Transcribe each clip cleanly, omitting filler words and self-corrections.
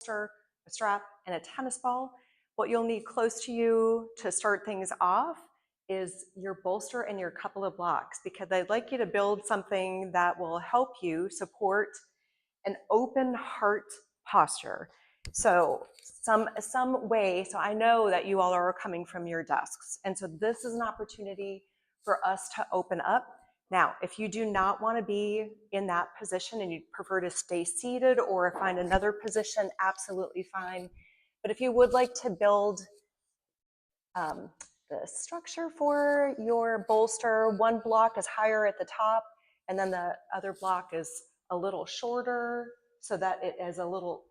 a strap, and a tennis ball. What you'll need close to you to start things off is your bolster and your couple of blocks, because I'd like you to build something that will help you support an open heart posture. So some way, so I know that you all are coming from your desks. And so this is an opportunity for us to open up. Now, if you do not want to be in that position and you'd prefer to stay seated or find another position, absolutely fine. But if you would like to build the structure for your bolster, one block is higher at the top, and then the other block is a little shorter so that it is a little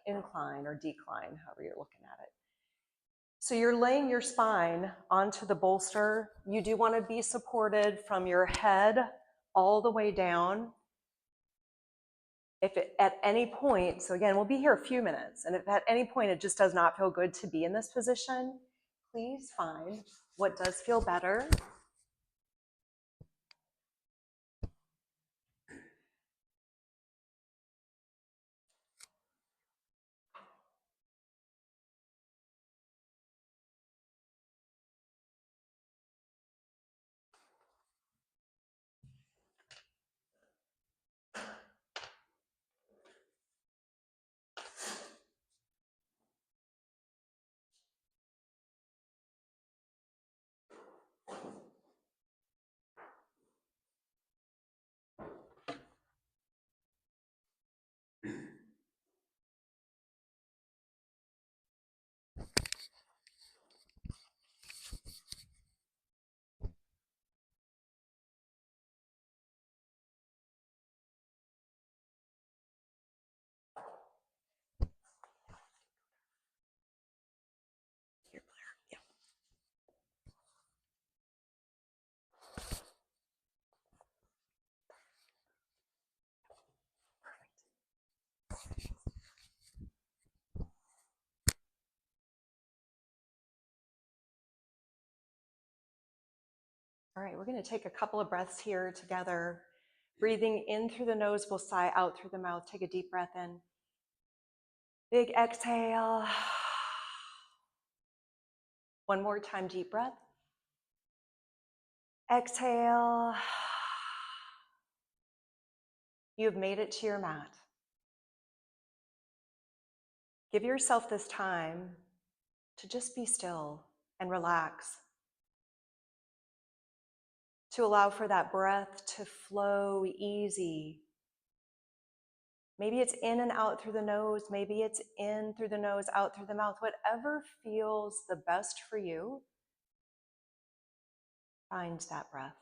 incline or decline, however you're looking at it. So you're laying your spine onto the bolster. You do want to be supported from your head all the way down. If it, at any point, so again, we'll be here a few minutes, and if at any point it just does not feel good to be in this position, please find what does feel better. All right, we're going to take a couple of breaths here together. Breathing in through the nose, we'll sigh out through the mouth. Take a deep breath in. Big exhale. One more time, deep breath. Exhale. You've made it to your mat. Give yourself this time to just be still and relax, to allow for that breath to flow easy. Maybe it's in and out through the nose, maybe it's in through the nose, out through the mouth, whatever feels the best for you, find that breath.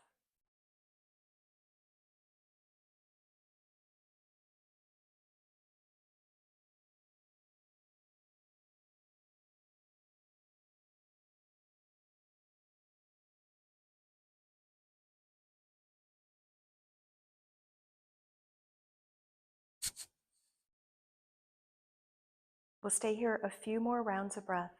We'll stay here a few more rounds of breath.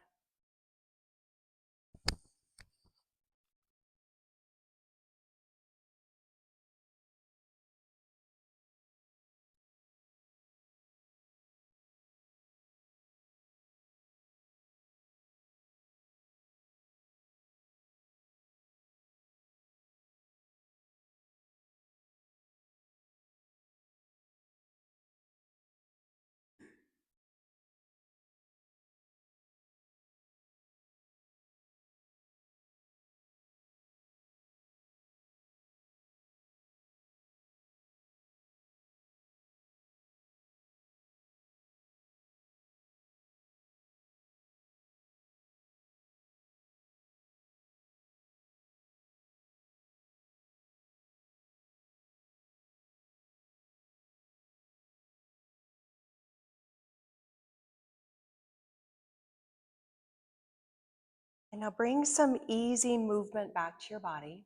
And now bring some easy movement back to your body.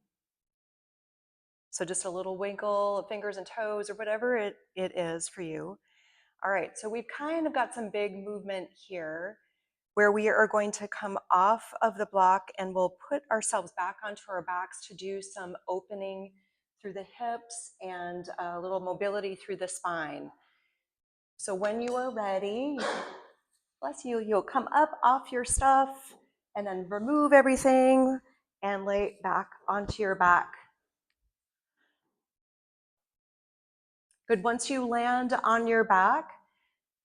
So just a little wiggle of fingers and toes or whatever it is for you. All right, so we've kind of got some big movement here where we are going to come off of the block and we'll put ourselves back onto our backs to do some opening through the hips and a little mobility through the spine. So when you are ready, bless you, you'll come up off your stuff and then remove everything and lay back onto your back. Good. Once you land on your back,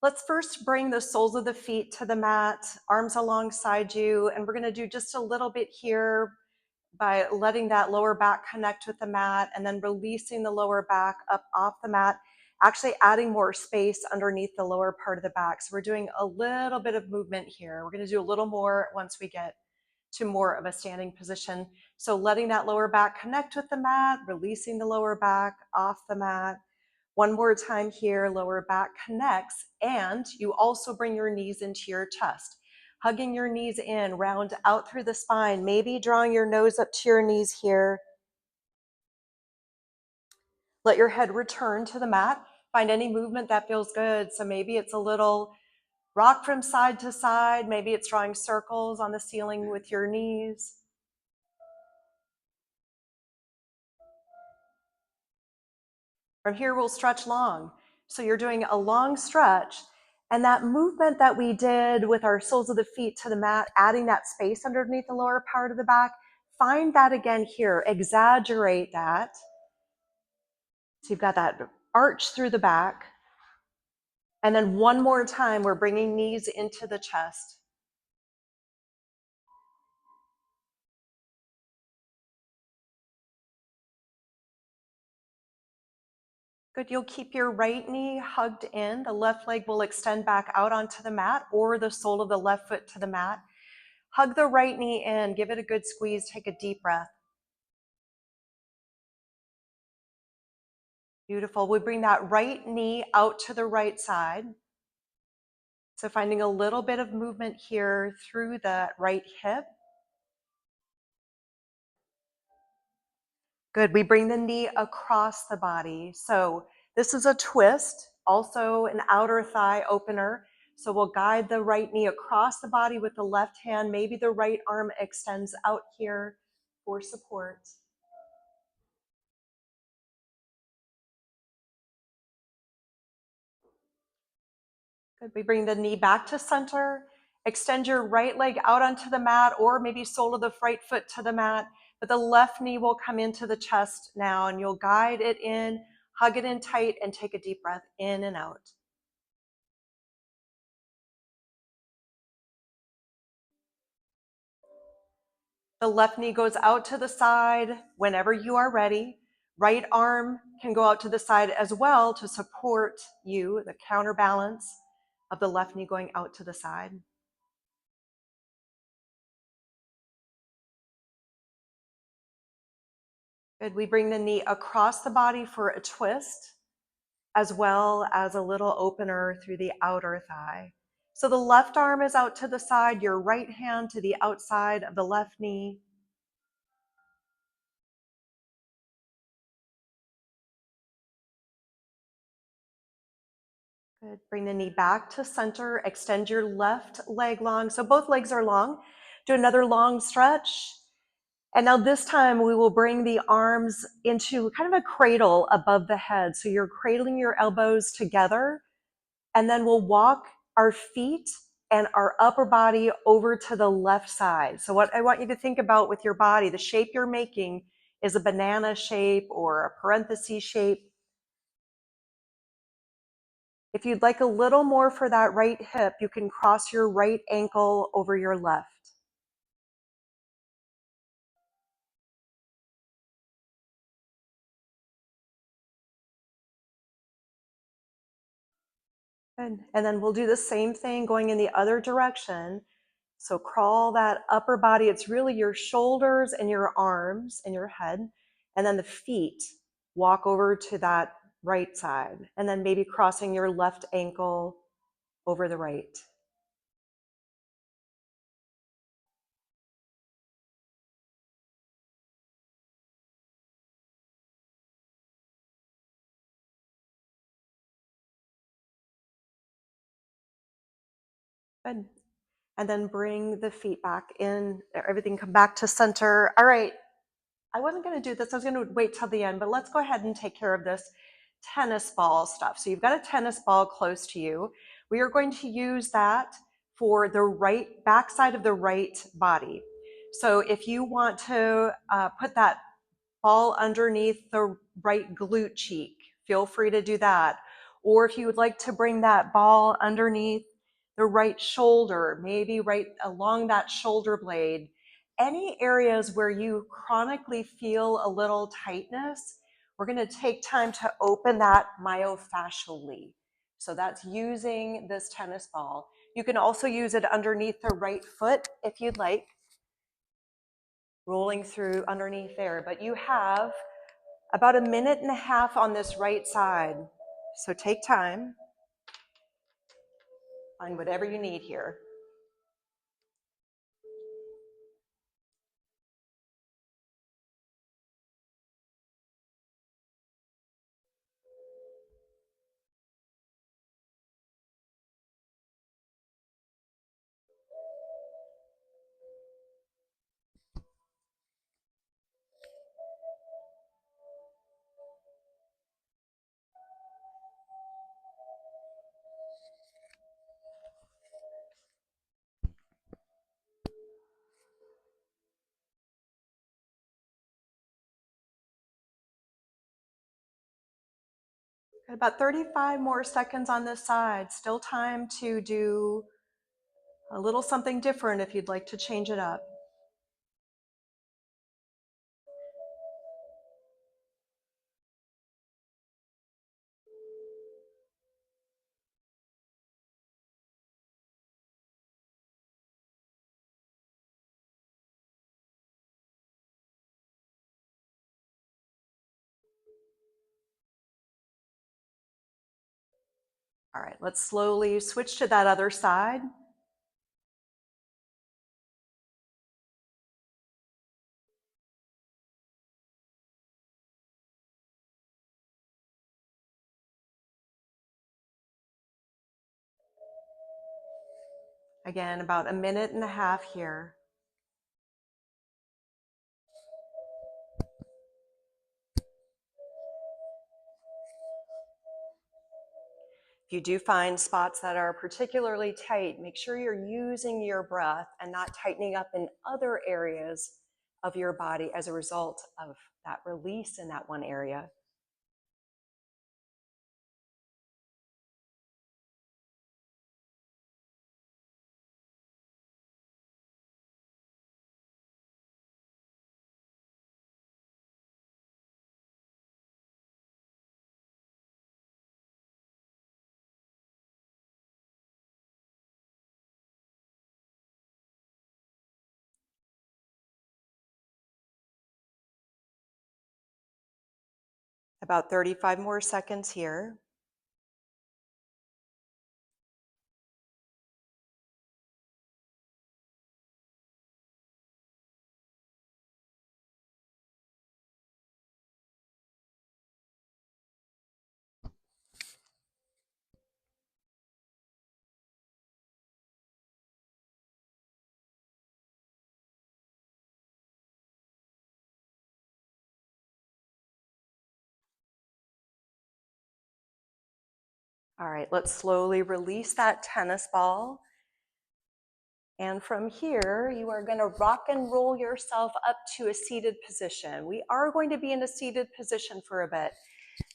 let's first bring the soles of the feet to the mat, arms alongside you, and we're going to do just a little bit here by letting that lower back connect with the mat and then releasing the lower back up off the mat, actually adding more space underneath the lower part of the back. So we're doing a little bit of movement here. We're going to do a little more once we get to more of a standing position. So letting that lower back connect with the mat, releasing the lower back off the mat. One more time here, lower back connects, and you also bring your knees into your chest. Hugging your knees in, round out through the spine, maybe drawing your nose up to your knees here. Let your head return to the mat. Find any movement that feels good. So maybe it's a little rock from side to side. Maybe it's drawing circles on the ceiling with your knees. From here, we'll stretch long. So you're doing a long stretch, and that movement that we did with our soles of the feet to the mat, adding that space underneath the lower part of the back, find that again here. Exaggerate that. So you've got that arch through the back. And then one more time, we're bringing knees into the chest. Good. You'll keep your right knee hugged in. The left leg will extend back out onto the mat, or the sole of the left foot to the mat. Hug the right knee in. Give it a good squeeze. Take a deep breath. Beautiful. We bring that right knee out to the right side. So finding a little bit of movement here through the right hip. Good. We bring the knee across the body. So this is a twist, also an outer thigh opener. So we'll guide the right knee across the body with the left hand. Maybe the right arm extends out here for support. Good. We bring the knee back to center. Extend your right leg out onto the mat, or maybe sole of the right foot to the mat. But the left knee will come into the chest now, and you'll guide it in, hug it in tight, and take a deep breath in and out. The left knee goes out to the side whenever you are ready. Right arm can go out to the side as well to support you, the counterbalance of the left knee going out to the side. Good. We bring the knee across the body for a twist, as well as a little opener through the outer thigh. So the left arm is out to the side, your right hand to the outside of the left knee. Good. Bring the knee back to center. Extend your left leg long. So both legs are long. Do another long stretch. And now this time we will bring the arms into kind of a cradle above the head. So you're cradling your elbows together, and then we'll walk our feet and our upper body over to the left side. So what I want you to think about with your body, the shape you're making is a banana shape or a parenthesis shape. If you'd like a little more for that right hip, you can cross your right ankle over your left. Good. And then we'll do the same thing going in the other direction. So crawl that upper body. It's really your shoulders and your arms and your head. And then the feet walk over to that right side. And then maybe crossing your left ankle over the right. Good. And then bring the feet back in. Everything come back to center. All right. I wasn't going to do this. I was going to wait till the end, but let's go ahead and take care of this. tennis ball stuff. So you've got a tennis ball close to you. We are going to use that for the right backside of the right body. So if you want to put that ball underneath the right glute cheek, feel free to do that. Or if you would like to bring that ball underneath the right shoulder, maybe right along that shoulder blade, any areas where you chronically feel a little tightness, we're going to take time to open that myofascially. So that's using this tennis ball. You can also use it underneath the right foot if you'd like, rolling through underneath there. But you have about a minute and a half on this right side. So take time, find whatever you need here. Got about 35 more seconds on this side. Still time to do a little something different if you'd like to change it up. All right, let's slowly switch to that other side. Again, about a minute and a half here. If you do find spots that are particularly tight, make sure you're using your breath and not tightening up in other areas of your body as a result of that release in that one area. About 35 more seconds here. All right, let's slowly release that tennis ball. And from here, you are going to rock and roll yourself up to a seated position. We are going to be in a seated position for a bit.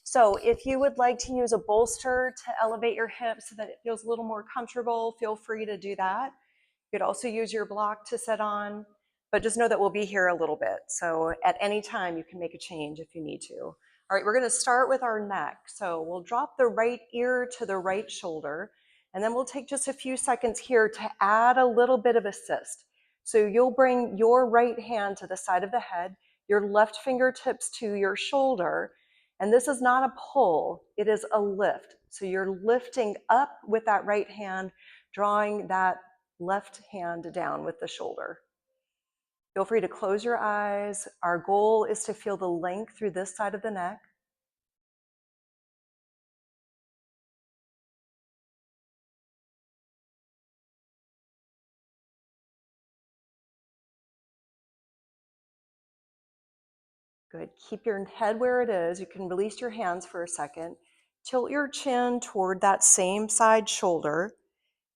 So if you would like to use a bolster to elevate your hips so that it feels a little more comfortable, feel free to do that. You could also use your block to sit on, but just know that we'll be here a little bit. So at any time, you can make a change if you need to. All right, we're going to start with our neck. So we'll drop the right ear to the right shoulder, and then we'll take just a few seconds here to add a little bit of assist. So you'll bring your right hand to the side of the head, your left fingertips to your shoulder, and this is not a pull, it is a lift. So you're lifting up with that right hand, drawing that left hand down with the shoulder. Feel free to close your eyes. Our goal is to feel the length through this side of the neck. Good. Keep your head where it is. You can release your hands for a second. Tilt your chin toward that same side shoulder.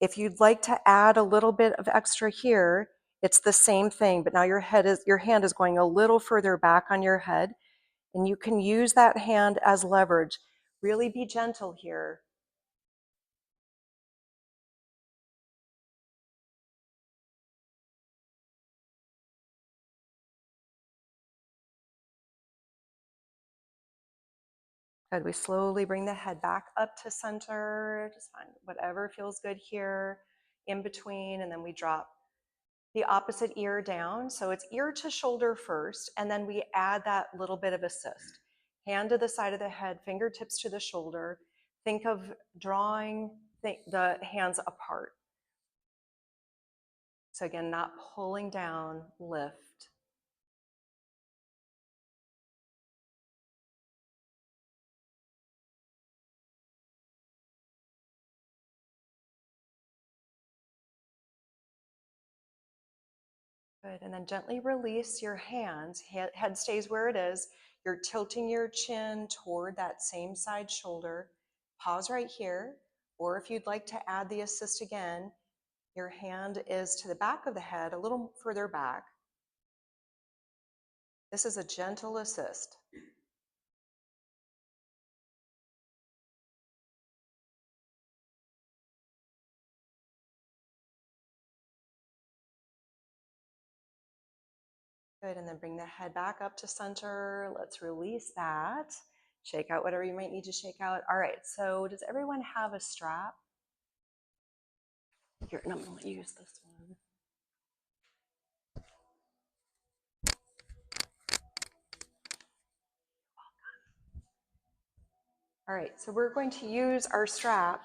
If you'd like to add a little bit of extra here, it's the same thing, but now your hand is going a little further back on your head, and you can use that hand as leverage. Really be gentle here. Good. We slowly bring the head back up to center. Just find whatever feels good here in between, and then we drop the opposite ear down. So it's ear to shoulder first, and then we add that little bit of assist. Hand to the side of the head, fingertips to the shoulder. Think of drawing the hands apart. So again, not pulling down, lift. Good, and then gently release your hands. Head stays where it is. You're tilting your chin toward that same side shoulder. Pause right here, or if you'd like to add the assist again, your hand is to the back of the head, a little further back. This is a gentle assist. Good, and then bring the head back up to center. Let's release that. Shake out whatever you might need to shake out. All right, so does everyone have a strap? Here, and I'm gonna use this one. All right, so we're going to use our strap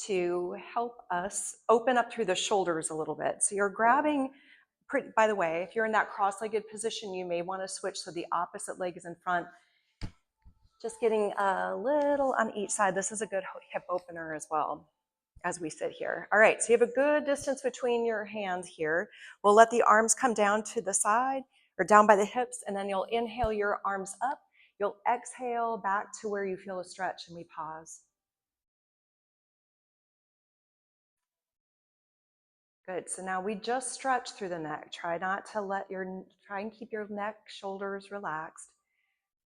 to help us open up through the shoulders a little bit. So you're grabbing, by the way, if you're in that cross-legged position, you may want to switch so the opposite leg is in front. Just getting a little on each side. This is a good hip opener as well as we sit here. All right, so you have a good distance between your hands here. We'll let the arms come down to the side or down by the hips, and then you'll inhale your arms up. You'll exhale back to where you feel a stretch, and we pause. Good, so now we just stretch through the neck. Try and keep your neck, shoulders relaxed.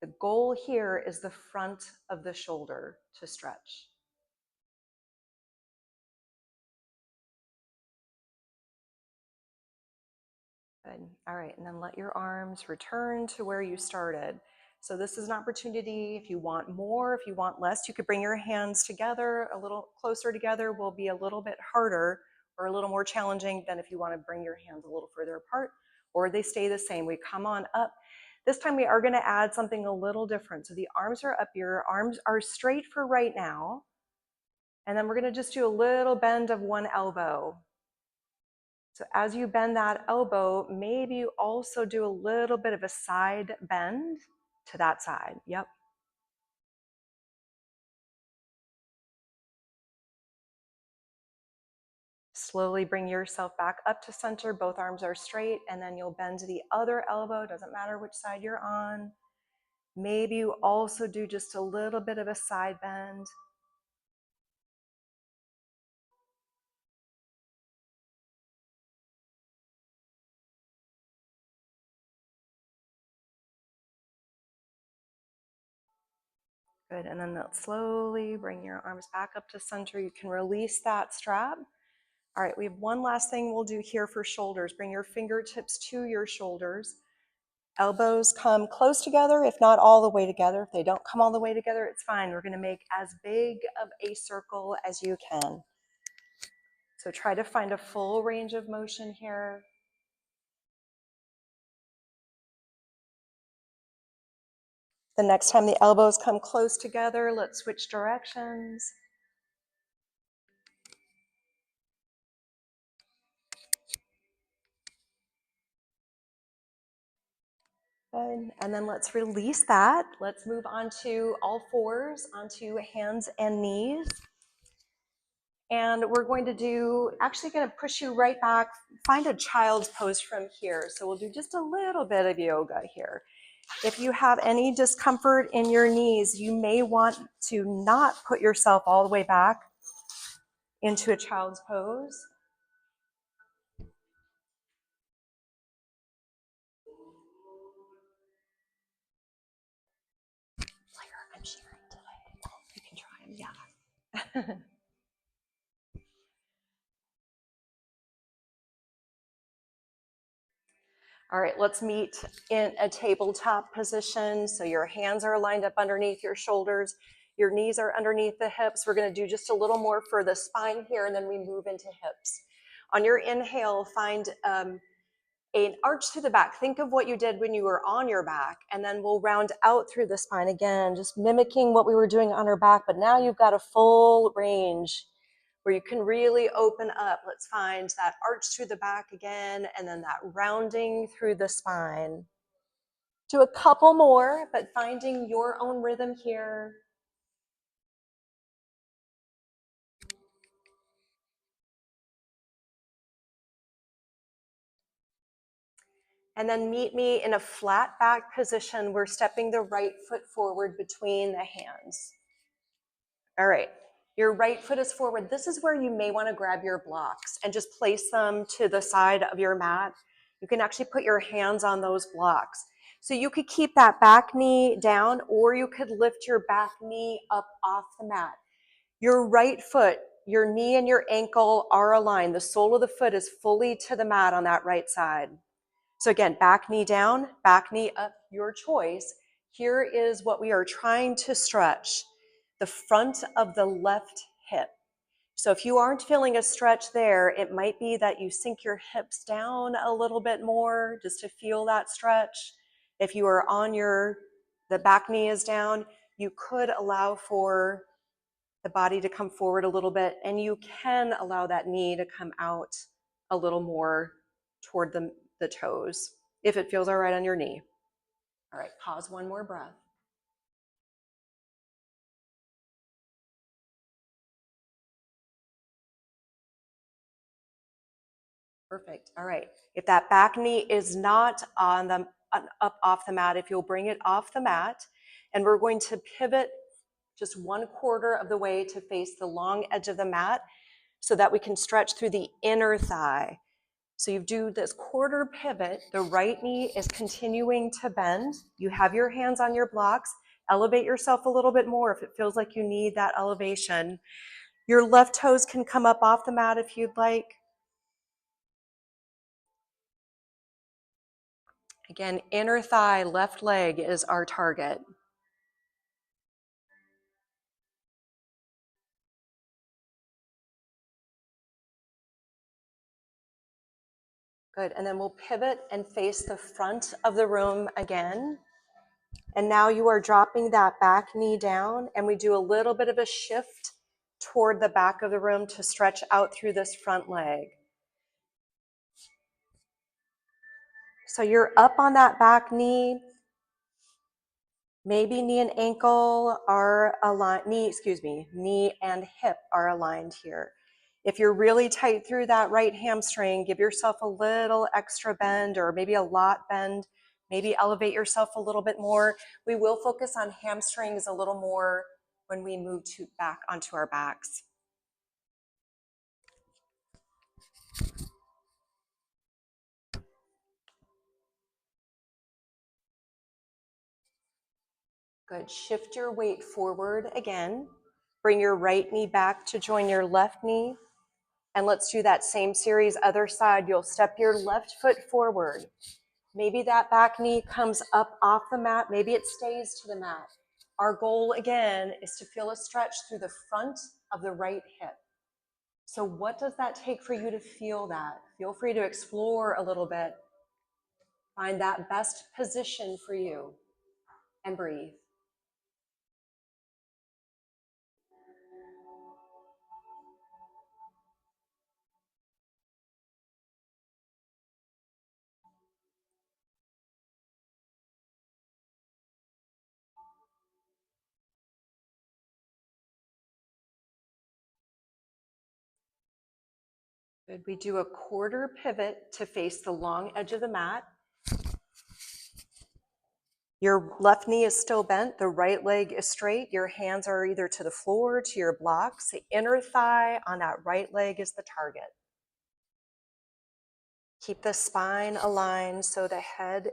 The goal here is the front of the shoulder to stretch. Good. All right, and then let your arms return to where you started. So this is an opportunity, if you want more, if you want less, you could bring your hands together, a little closer together will be a little bit harder or a little more challenging than if you want to bring your hands a little further apart, or they stay the same. We come on up. This time we are going to add something a little different. So the arms are up, your arms are straight for right now. And then we're going to just do a little bend of one elbow. So as you bend that elbow, maybe you also do a little bit of a side bend to that side. Yep. Slowly bring yourself back up to center. Both arms are straight, and then you'll bend to the other elbow. Doesn't matter which side you're on. Maybe you also do just a little bit of a side bend. Good, and then slowly bring your arms back up to center. You can release that strap. All right, we have one last thing we'll do here for shoulders. Bring your fingertips to your shoulders. Elbows come close together, if not all the way together. If they don't come all the way together, it's fine. We're going to make as big of a circle as you can. So try to find a full range of motion here. The next time the elbows come close together, let's switch directions. Good. And then let's release that. Let's move on to all fours, onto hands and knees. And we're going to actually going to push you right back, find a child's pose from here. So we'll do just a little bit of yoga here. If you have any discomfort in your knees, you may want to not put yourself all the way back into a child's pose. I'm sharing today. You can try them, yeah. All right, let's meet in a tabletop position. So your hands are lined up underneath your shoulders. Your knees are underneath the hips. We're going to do just a little more for the spine here, and then we move into hips. On your inhale, find an arch through the back. Think of what you did when you were on your back, and then we'll round out through the spine again, just mimicking what we were doing on our back, but now you've got a full range where you can really open up. Let's find that arch through the back again, and then that rounding through the spine. Do a couple more, but finding your own rhythm here. And then meet me in a flat back position. We're stepping the right foot forward between the hands. All right, your right foot is forward. This is where you may want to grab your blocks and just place them to the side of your mat. You can actually put your hands on those blocks. So you could keep that back knee down, or you could lift your back knee up off the mat. Your right foot, your knee and your ankle are aligned. The sole of the foot is fully to the mat on that right side. So again, back knee down, back knee up, your choice. Here is what we are trying to stretch: the front of the left hip. So if you aren't feeling a stretch there, it might be that you sink your hips down a little bit more just to feel that stretch. If you are on the back knee is down, you could allow for the body to come forward a little bit, and you can allow that knee to come out a little more toward the toes if it feels all right on your knee. All right, pause, one more breath. Perfect. All right. If that back knee is not up off the mat, if you'll bring it off the mat, and we're going to pivot just 1/4 of the way to face the long edge of the mat so that we can stretch through the inner thigh. So you do this quarter pivot. The right knee is continuing to bend. You have your hands on your blocks. Elevate yourself a little bit more if it feels like you need that elevation. Your left toes can come up off the mat if you'd like. Again, inner thigh, left leg is our target. Good, and then we'll pivot and face the front of the room again. And now you are dropping that back knee down, and we do a little bit of a shift toward the back of the room to stretch out through this front leg. So you're up on that back knee. Maybe knee and ankle are aligned, knee and hip are aligned here. If you're really tight through that right hamstring, give yourself a little extra bend, or maybe a lot bend. Maybe elevate yourself a little bit more. We will focus on hamstrings a little more when we move back onto our backs. Good. Shift your weight forward again. Bring your right knee back to join your left knee. And let's do that same series, other side. You'll step your left foot forward. Maybe that back knee comes up off the mat. Maybe it stays to the mat. Our goal, again, is to feel a stretch through the front of the right hip. So what does that take for you to feel that? Feel free to explore a little bit. Find that best position for you and breathe. Good. We do a quarter pivot to face the long edge of the mat. Your left knee is still bent, the right leg is straight. Your hands are either to the floor, to your blocks. The inner thigh on that right leg is the target. Keep the spine aligned so the head,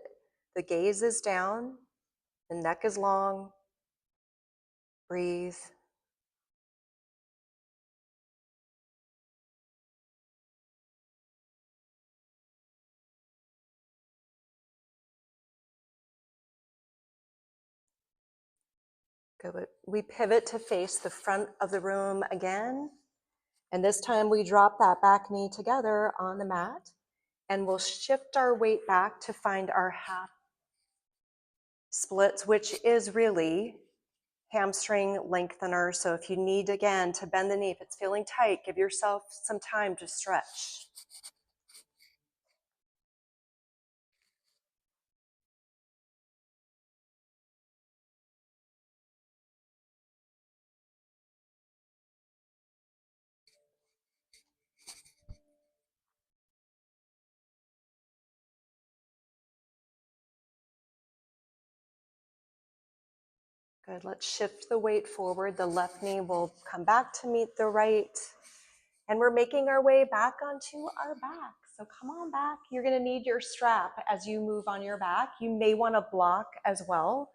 the gaze is down, the neck is long. Breathe. Good. We pivot to face the front of the room again. And this time we drop that back knee together on the mat and we'll shift our weight back to find our half splits, which is really hamstring lengthener. So if you need, again, to bend the knee, if it's feeling tight, give yourself some time to stretch. Good, let's shift the weight forward. The left knee will come back to meet the right. And we're making our way back onto our back. So come on back. You're gonna need your strap as you move on your back. You may wanna block as well.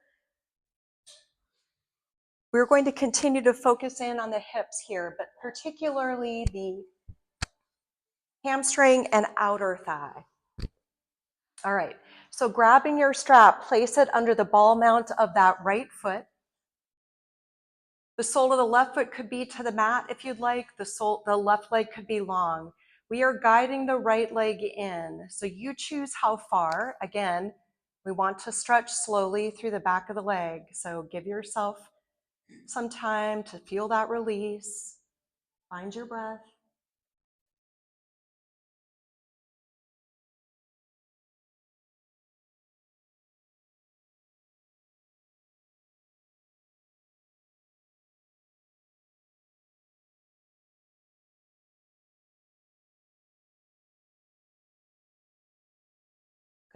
We're going to continue to focus in on the hips here, but particularly the hamstring and outer thigh. All right, so grabbing your strap, place it under the ball mount of that right foot. The sole of the left foot could be to the mat if you'd like. The left leg could be long. We are guiding the right leg in. So you choose how far. Again, we want to stretch slowly through the back of the leg. So give yourself some time to feel that release. Find your breath.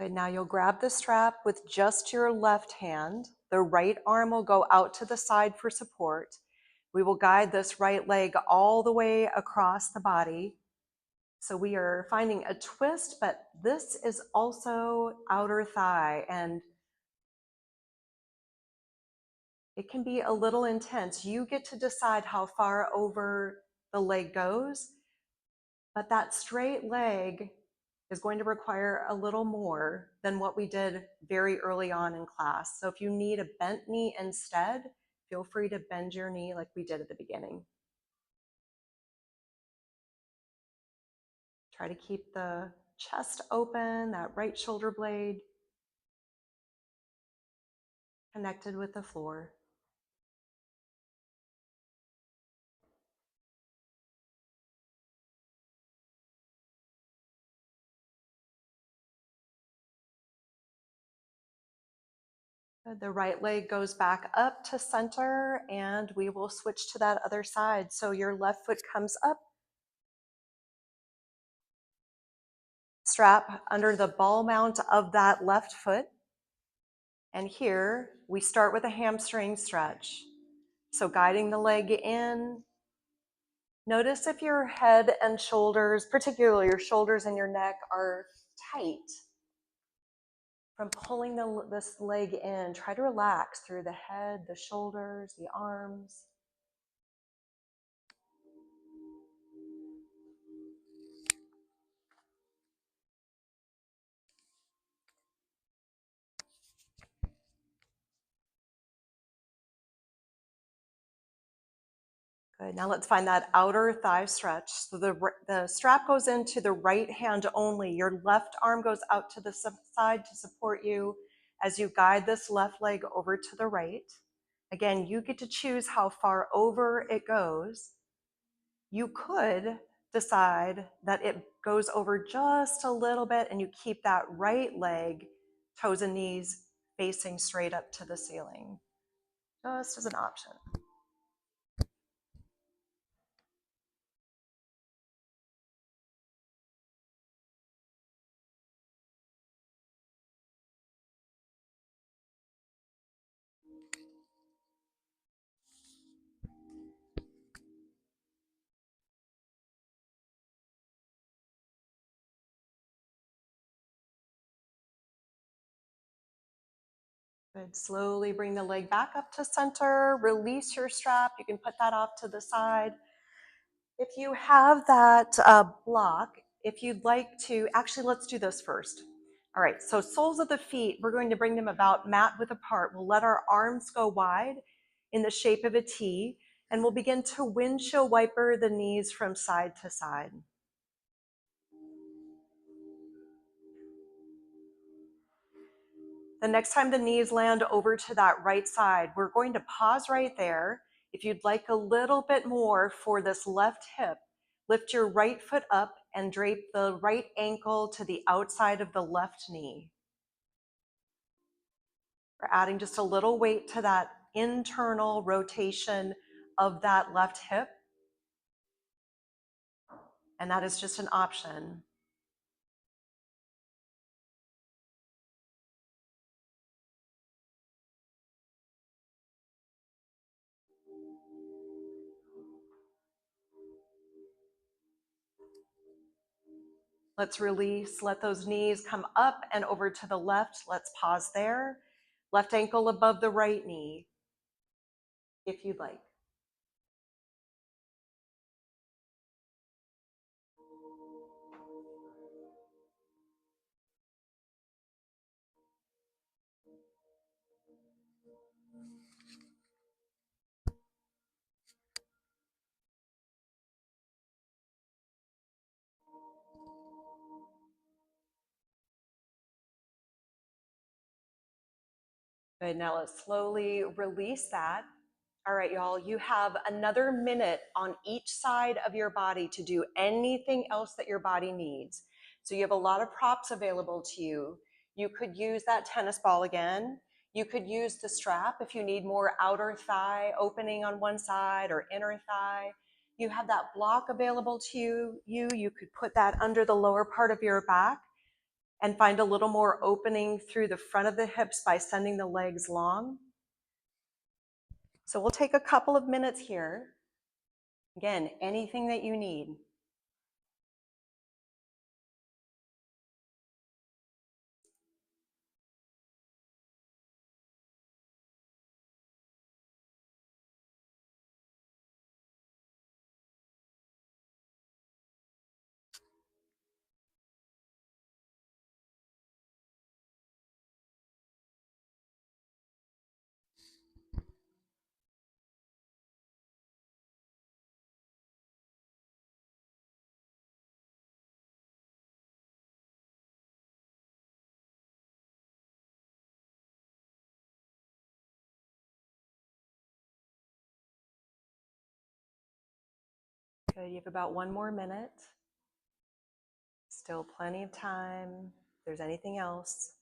Good, now you'll grab the strap with just your left hand. The right arm will go out to the side for support. We will guide this right leg all the way across the body. So we are finding a twist, but this is also outer thigh, and it can be a little intense. You get to decide how far over the leg goes, but that straight leg is going to require a little more than what we did very early on in class. So if you need a bent knee instead, feel free to bend your knee like we did at the beginning. Try to keep the chest open, that right shoulder blade connected with the floor. The right leg goes back up to center and we will switch to that other side. So your left foot comes up, strap under the ball mount of that left foot. And here we start with a hamstring stretch. So guiding the leg in. Notice if your head and shoulders, particularly your shoulders and your neck, are tight. From pulling this leg in, try to relax through the head, the shoulders, the arms. Good. Now let's find that outer thigh stretch. So the strap goes into the right hand only. Your left arm goes out to the side to support you as you guide this left leg over to the right. Again, you get to choose how far over it goes. You could decide that it goes over just a little bit and you keep that right leg, toes and knees facing straight up to the ceiling, just as an option. Good. Slowly bring the leg back up to center. Release your strap. You can put that off to the side. If you have that block, if you'd like to, actually, let's do this first. All right, so soles of the feet, we're going to bring them about mat width apart. We'll let our arms go wide in the shape of a T, and we'll begin to windshield wiper the knees from side to side. The next time the knees land over to that right side, we're going to pause right there. If you'd like a little bit more for this left hip, lift your right foot up and drape the right ankle to the outside of the left knee. We're adding just a little weight to that internal rotation of that left hip. And that is just an option. Let's release, let those knees come up and over to the left. Let's pause there. Left ankle above the right knee, if you'd like. Good, now let's slowly release that. All right, y'all, you have another minute on each side of your body to do anything else that your body needs. So you have a lot of props available to you. You could use that tennis ball again. You could use the strap if you need more outer thigh opening on one side or inner thigh. You have that block available to you. You could put that under the lower part of your back and find a little more opening through the front of the hips by sending the legs long. So we'll take a couple of minutes here. Again, anything that you need. Good, you have about one more minute. Still plenty of time. If there's anything else.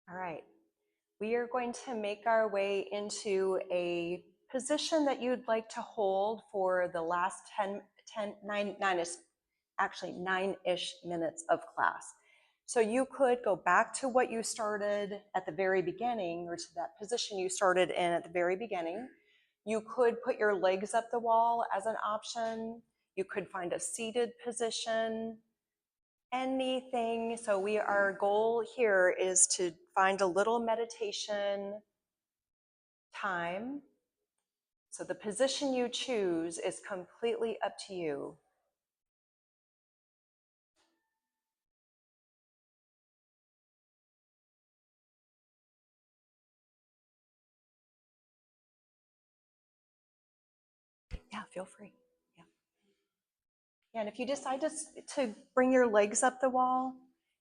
All right. We are going to make our way into a position that you'd like to hold for the last 9-ish minutes of class. So you could go back to what you started at the very beginning, or to that position you started in at the very beginning. You could put your legs up the wall as an option. You could find a seated position, anything. So our goal here is to find a little meditation time. So the position you choose is completely up to you. Yeah, feel free. Yeah. And if you decide to bring your legs up the wall,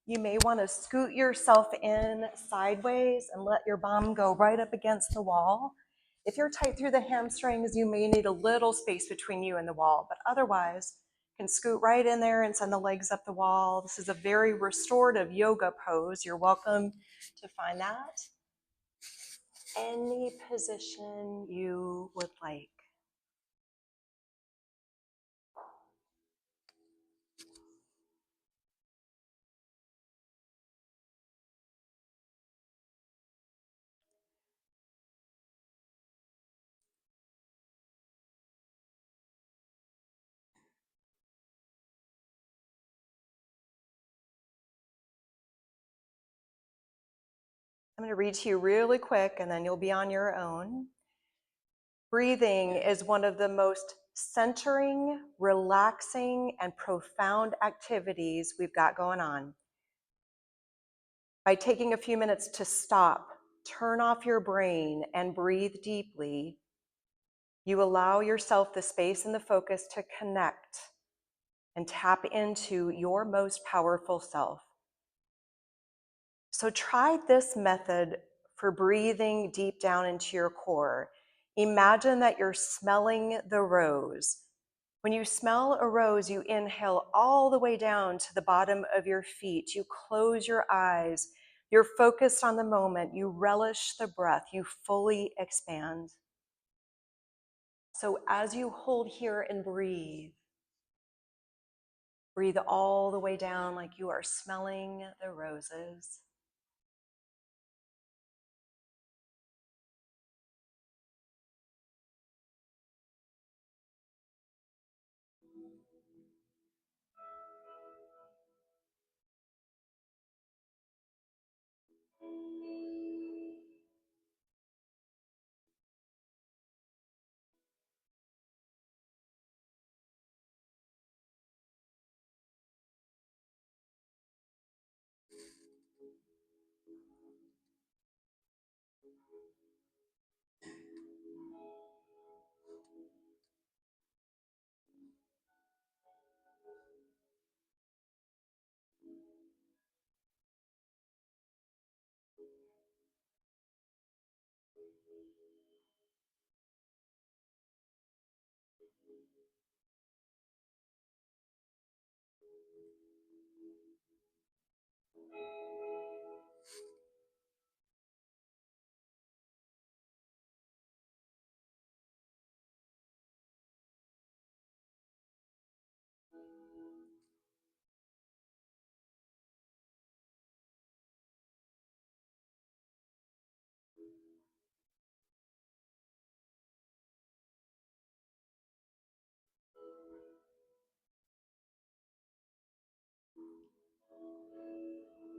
You may want to scoot yourself in sideways and let your bum go right up against the wall. If you're tight through the hamstrings, you may need a little space between you and the wall, but otherwise, you can scoot right in there and send the legs up the wall. This is a very restorative yoga pose. You're welcome to find that any position you would like. I'm going to read to you really quick and then you'll be on your own. Breathing is one of the most centering, relaxing, and profound activities we've got going on. By taking a few minutes to stop, turn off your brain, and breathe deeply, you allow yourself the space and the focus to connect and tap into your most powerful self. So try this method for breathing deep down into your core. Imagine that you're smelling the rose. When you smell a rose, you inhale all the way down to the bottom of your feet. You close your eyes. You're focused on the moment. You relish the breath. You fully expand. So as you hold here and breathe, breathe all the way down like you are smelling the roses.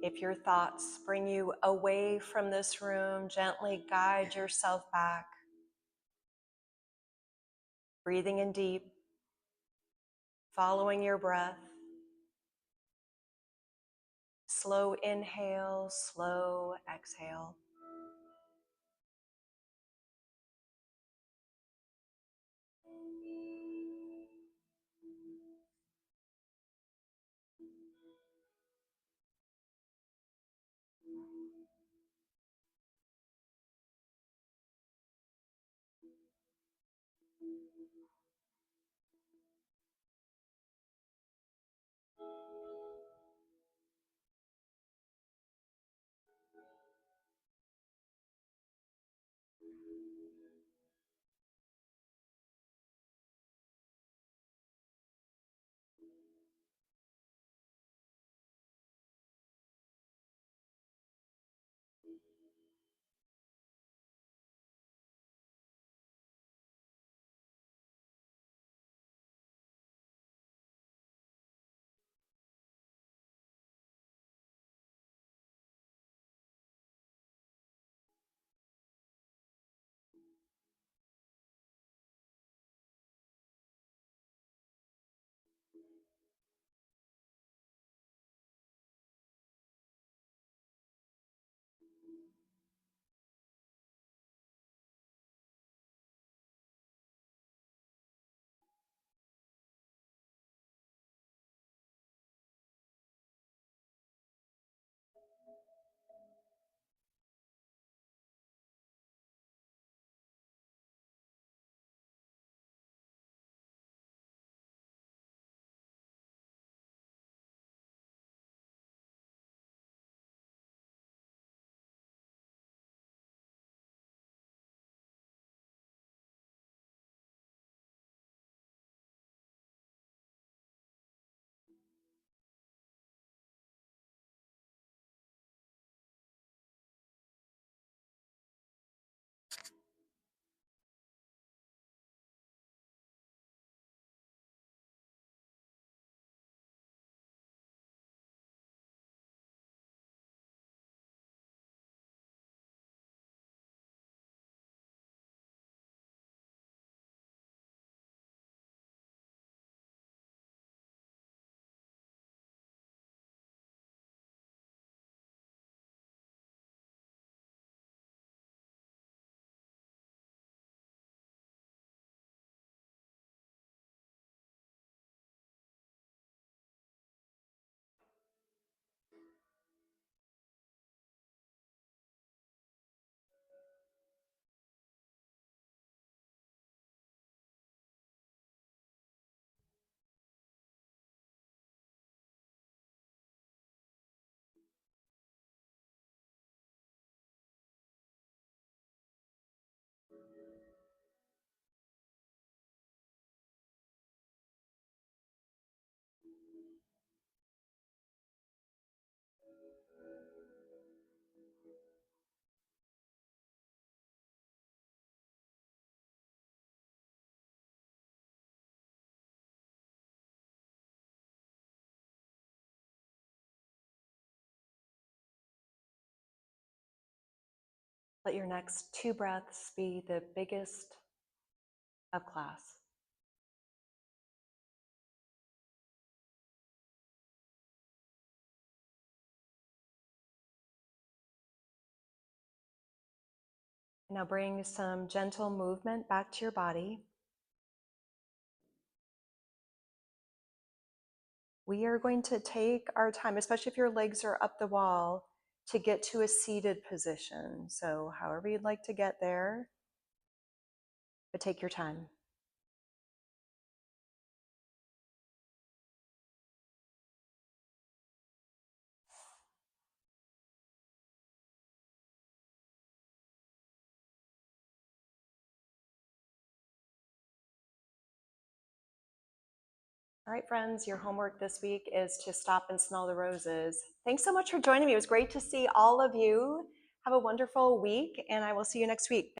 If your thoughts bring you away from this room, gently guide yourself back. Breathing in deep, following your breath. Slow inhale, slow exhale. Let your next 2 breaths be the biggest of class. Now bring some gentle movement back to your body. We are going to take our time, especially if your legs are up the wall, to get to a seated position. So however you'd like to get there, but take your time. All right, friends, your homework this week is to stop and smell the roses. Thanks so much for joining me. It was great to see all of you. Have a wonderful week, and I will see you next week.